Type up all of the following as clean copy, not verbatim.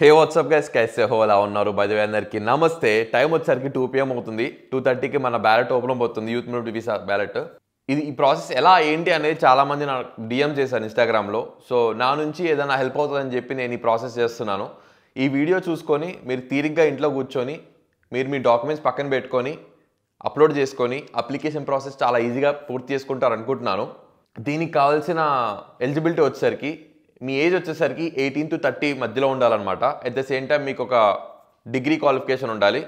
హే WhatsApp guys కైసే హో ఎలా ఉన్నారు బై ది వే అందరికి నమస్తే టైం వచ్చేసరికి 2 PM అవుతుంది 2:30కి మన బ్యాలెట్ ఓపెన్ అవుతుంది యూత్ మూవ్మెంట్ వీసా బ్యాలెట్ ఈ ప్రాసెస్ ఎలా ఏంటి అనేది చాలా మంది నాకు డిఎం చేశారు ఇన్స్టాగ్రామ్లో సో నా నుంచి ఏదైనా హెల్ప్ అవుతుందని చెప్పి నేను ఈ ప్రాసెస్ చేస్తున్నాను ఈ వీడియో చూసుకొని మీరు తీరిగ్గా ఇంట్లో కూర్చొని మీరు మీ డాక్యుమెంట్స్ పక్కన పెట్టుకొని అప్లోడ్ చేసుకొని అప్లికేషన్ ప్రాసెస్ చాలా ఈజీగా పూర్తి చేసుకుంటారు అనుకుంటున్నాను దీనికి కావాల్సిన ఎలిజిబిలిటీ వచ్చేసరికి మీ ఏజ్ వచ్చేసరికి 18 to 30 మధ్యలో ఉండాలన్నమాట అట్ ద సేమ్ టైం మీకు ఒక డిగ్రీ క్వాలిఫికేషన్ ఉండాలి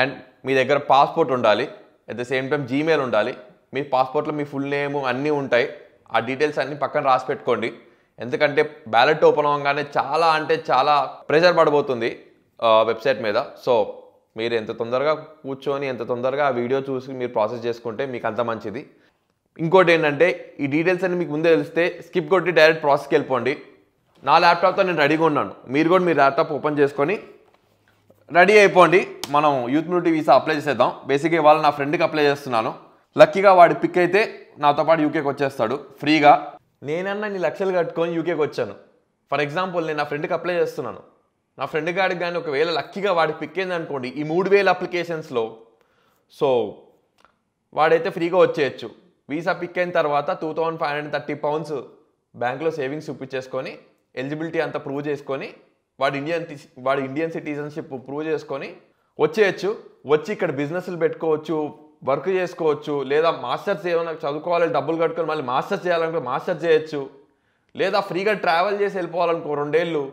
అండ్ మీ దగ్గర పాస్పోర్ట్ ఉండాలి at the same time Gmail ఉండాలి మీ పాస్పోర్ట్లో మీ ఫుల్ నేమ్ అన్నీ ఉంటాయి ఆ డీటెయిల్స్ అన్నీ పక్కన రాసి పెట్టుకోండి ఎందుకంటే బ్యాలెట్ ఓపెన్ అవ్వగానే చాలా అంటే చాలా ప్రెషర్ పడబోతుంది వెబ్సైట్ మీద సో మీరు ఎంత తొందరగా కూర్చొని ఎంత తొందరగా ఆ వీడియో చూసి మీరు ప్రాసెస్ చేసుకుంటే మీకు అంత మంచిది ఇంకోటి ఏంటంటే ఈ డీటెయిల్స్ అన్ని మీకు ముందే తెలిస్తే స్కిప్ కొట్టి డైరెక్ట్ ప్రాసెస్కి వెళ్ళిపోండి నా ల్యాప్టాప్తో నేను రెడీగా ఉన్నాను మీరు కూడా మీ ల్యాప్టాప్ ఓపెన్ చేసుకొని రెడీ అయిపోండి మనం యూత్ మూవ్మెంట్ వీసా అప్లై చేసేద్దాం బేసిక్గా ఇవాళ నా ఫ్రెండ్కి అప్లై చేస్తున్నాను లక్కీగా వాడి పిక్ అయితే నాతో పాటు యూకేకి వచ్చేస్తాడు ఫ్రీగా నేనన్నా నీ లక్షలు కట్టుకొని యూకేకి వచ్చాను ఫర్ ఎగ్జాంపుల్ నేను నా ఫ్రెండ్కి అప్లై చేస్తున్నాను నా ఫ్రెండ్ గాడికి కానీ ఒకవేళ లక్కీగా వాడికి పిక్ అయింది అనుకోండి ఈ 3000 అప్లికేషన్స్లో సో వాడైతే ఫ్రీగా వచ్చేయచ్చు వీసా పిక్ అయిన తర్వాత £2530 బ్యాంక్లో సేవింగ్స్ చూపించేసుకొని ఎలిజిబిలిటీ అంతా ప్రూవ్ చేసుకొని వాడు ఇండియన్ సిటిజన్షిప్ ప్రూవ్ చేసుకొని వచ్చేయచ్చు వచ్చి ఇక్కడ బిజినెస్లు పెట్టుకోవచ్చు వర్క్ చేసుకోవచ్చు లేదా మాస్టర్స్ ఏమైనా చదువుకోవాలి డబ్బులు కట్టుకొని మళ్ళీ మాస్టర్స్ చేయాలనుకో మాస్టర్స్ చేయొచ్చు లేదా ఫ్రీగా ట్రావెల్ చేసి వెళ్ళిపోవాలనుకో 2 ఏళ్ళు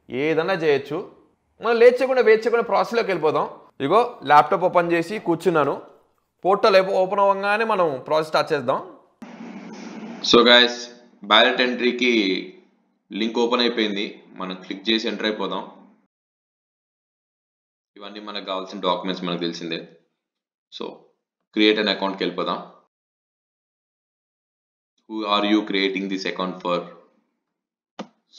ఏదన్నా చేయొచ్చు మనం వేచకుండా ప్రాసెస్లోకి వెళ్ళిపోదాం ఇగో ల్యాప్టాప్ ఓపెన్ చేసి కూర్చున్నాను పోర్టల్ ఓపెన్ అవ్వగానే మనం ప్రాసెస్ స్టార్ట్ చేద్దాం సో గైస్ బ్యాలెట్ ఎంట్రీకి లింక్ ఓపెన్ అయిపోయింది మనం క్లిక్ చేసి ఎంటర్ అయిపోదాం ఇవన్నీ మనకు కావాల్సిన డాక్యుమెంట్స్ మనకు తెలిసిందే సో క్రియేట్ అన్ అకౌంట్కి వెళ్ళిపోదాం who are you creating this account for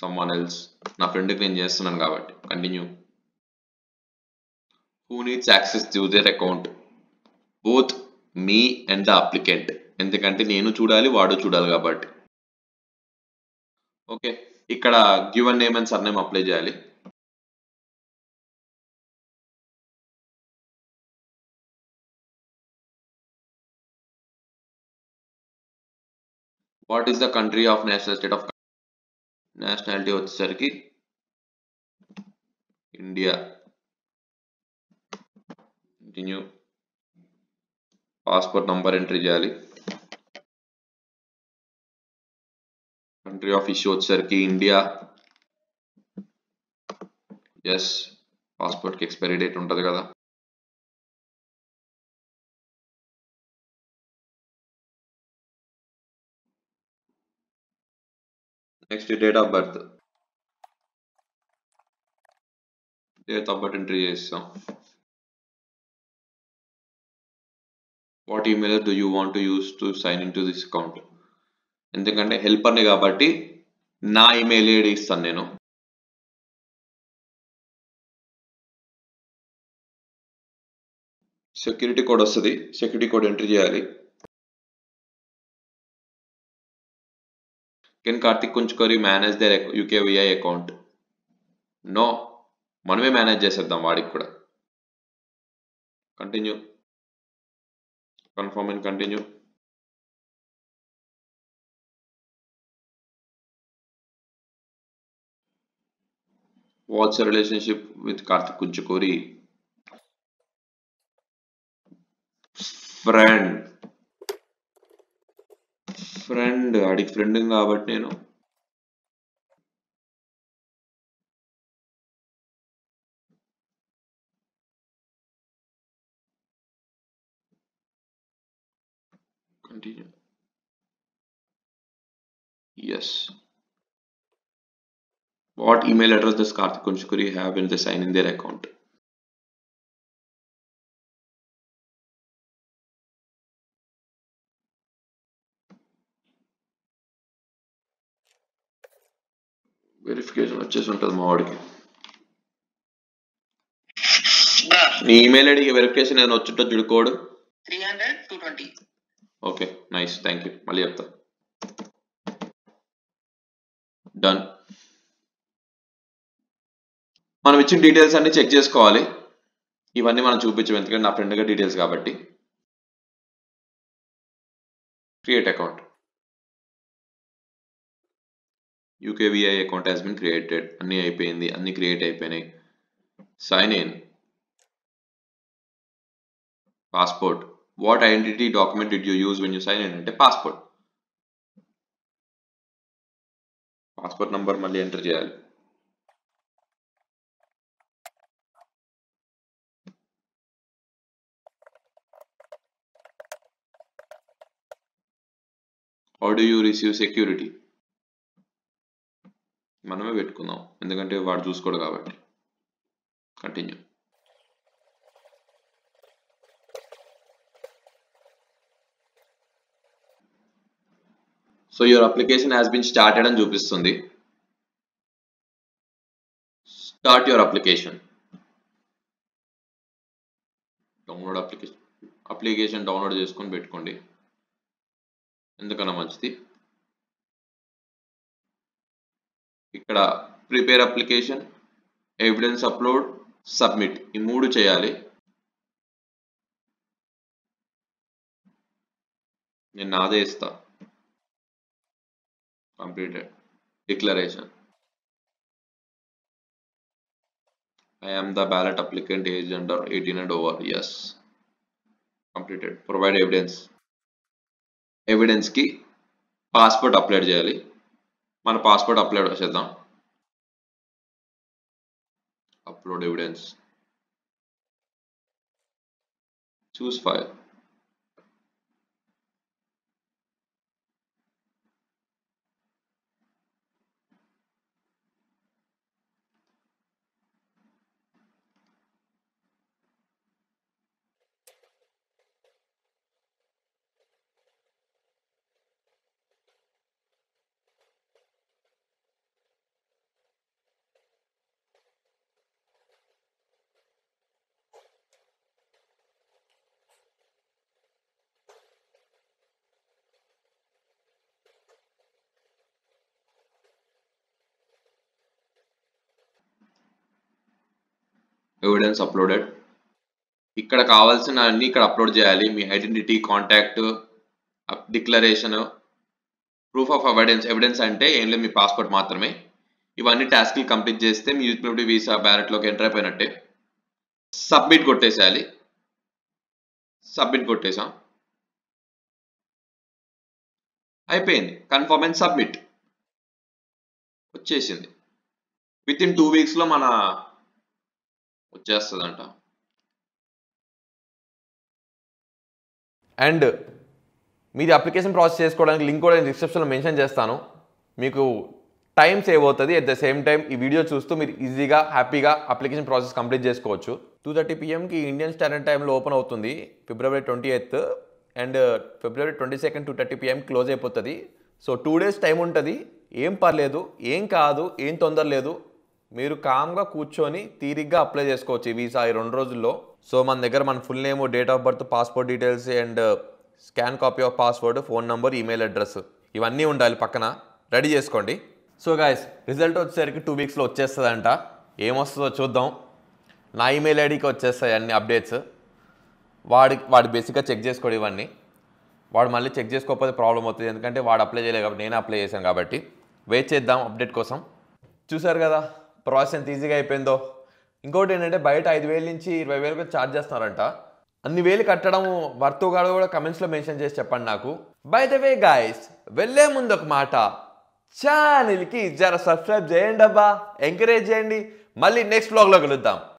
someone else నా ఫ్రెండ్కి నేను చేస్తున్నాను కాబట్టి continue who needs access to their account both me and the applicant ఎందుకంటే నేను చూడాలి వాడు చూడాలి కాబట్టి ఓకే ఇక్కడ given name and surname apply చేయాలి what is the country of national state of nationality వచ్చేసరికి India continue passport number entry చేయాలి కంట్రీ ఆఫ్ ఇష్యూ వచ్చేసరికి ఇండియా ఎస్ పాస్పోర్ట్కి ఎక్స్పైరీ డేట్ ఉంటుంది కదా next date of birth entry చేస్తాం what email do you want to use to sign in to this account ఎందుకంటే హెల్పర్ని కాబట్టి నా ఈమెయిల్ ఐడి ఇస్తాను నేను సెక్యూరిటీ కోడ్ వస్తుంది సెక్యూరిటీ కోడ్ ఎంట్రీ చేయాలి can Kartik Kunchukori manage their UKVI account no మనమే మేనేజ్ చేసేద్దాం వాడికి కూడా continue confirm and continue what's your relationship with Kartik Kunchukori friend ఆడికి ఫ్రెండ్ కాబట్టి నేను continue yes what email address does Karthik కుంచుకోరి have when they sign in their account verification వచ్చేసి ఉంటుంది మా వాడికి నీ ఈమెయిల్ ఐడికి వెరిఫికేషన్ ఏదైనా వచ్చుంటో చూడు code 300-220 okay nice thank you మళ్ళీ చెప్తా డన్ మనం ఇచ్చిన డీటెయిల్స్ అన్ని చెక్ చేసుకోవాలి. ఇవన్నీ మనం చూపించాం ఎందుకంటే నా ఫ్రెండ్గా డీటెయిల్స్ కాబట్టి. Create account. UKVI account has been created. అన్ని అయిపోయింది, అన్ని క్రియేట్ అయిపోయినాయి. Sign in. Passport. What identity document did you use when you sign in అంటే పాస్పోర్ట్. పాస్పోర్ట్ నంబర్ మళ్ళీ ఎంటర్ చేయాలి. How do you receive security? మనమే పెట్టుకుందాం ఎందుకంటే వాడు చూసుకోడు కాబట్టి. Continue. So your application has been started అని చూపిస్తుంది. Start your application. Download application download చేసుకొని పెట్టుకోండి, ఎందుకన్నా మంచిది. ఇక్కడ prepare application, evidence upload, submit ఈ 3 చేయాలి. నేను నాదే ఇస్తా. Completed. Declaration. I am the ballot applicant, age under 18 and over. Yes. Completed. Provide evidence. Evidence కి పాస్పోర్ట్ అప్లోడ్ చేయాలి. మన పాస్పోర్ట్ అప్లోడ్ చేద్దాం. Upload evidence. Choose file. Evidence uploaded. ఇక్కడ కావాల్సిన అన్ని ఇక్కడ అప్లోడ్ చేయాలి. మీ identity, contact, declaration, proof of evidence. Evidence అంటే ఏం లేదు, మీ పాస్పోర్ట్ మాత్రమే. ఇవన్నీ టాస్క్లు కంప్లీట్ చేస్తే మీ యూత్ మొబిలిటీ వీసా బ్యాలెట్లోకి ఎంటర్ అయిపోయినట్టే. సబ్మిట్ కొట్టేసేయాలి. సబ్మిట్ కొట్టేసాం, అయిపోయింది. కన్ఫర్మ్ అండ్ సబ్మిట్ వచ్చేసింది. విత్ ఇన్ 2 వీక్స్లో మన వచ్చేస్తుందంట. అండ్ మీరు అప్లికేషన్ ప్రాసెస్ చేసుకోవడానికి లింక్ కూడా నేను డిస్క్రిప్షన్లో మెన్షన్ చేస్తాను. మీకు టైం సేవ్ అవుతుంది. అట్ ద సేమ్ టైం ఈ వీడియో చూస్తూ మీరు ఈజీగా హ్యాపీగా అప్లికేషన్ ప్రాసెస్ కంప్లీట్ చేసుకోవచ్చు. 2:30 PM ఇండియన్ స్టాండర్డ్ టైంలో ఓపెన్ అవుతుంది, February 28th. And February 22nd 2:30 PM close అయిపోతుంది. సో 2 days టైం ఉంటుంది. ఏం పర్లేదు, ఏం కాదు, ఏం తొందర లేదు. మీరు కామ్గా కూర్చొని తీరిగ్గా అప్లై చేసుకోవచ్చు ఈ వీసా ఈ 2 రోజుల్లో. సో మన దగ్గర మన full name, date of birth, passport details and scan copy of password, phone number, email address ఇవన్నీ ఉండాలి పక్కన. రెడీ చేసుకోండి. సో గాయస్, రిజల్ట్ వచ్చేసరికి 2 వీక్స్లో వచ్చేస్తుందంట. ఏమొస్తుందో చూద్దాం. నా ఈమెయిల్ ఐడికి వచ్చేస్తాయి అన్ని అప్డేట్స్. వాడు బేసిక్గా చెక్ చేసుకోండి ఇవన్నీ. వాడు మళ్ళీ చెక్ చేసుకోకపోతే ప్రాబ్లం అవుతుంది, ఎందుకంటే వాడు అప్లై చేయలేదు కాబట్టి నేను అప్లై చేశాను కాబట్టి. వెయిట్ చేద్దాం అప్డేట్ కోసం. చూసారు కదా ప్రాసెస్ ఎంత ఈజీగా అయిపోయిందో. ఇంకోటి ఏంటంటే బయట 5,000 నుంచి 20,000 ఛార్జ్ చేస్తున్నారంట. అన్ని వేలు కట్టడం వర్త్ కాదు కూడా కమెంట్స్లో మెన్షన్ చేసి చెప్పండి నాకు. బై ద వే గాయస్, వెళ్ళే ముందు ఒక మాట, ఛానల్కి జర సబ్స్క్రైబ్ చేయండి అబ్బా, ఎంకరేజ్ చేయండి. మళ్ళీ నెక్స్ట్ వ్లాగ్లో కలుద్దాం.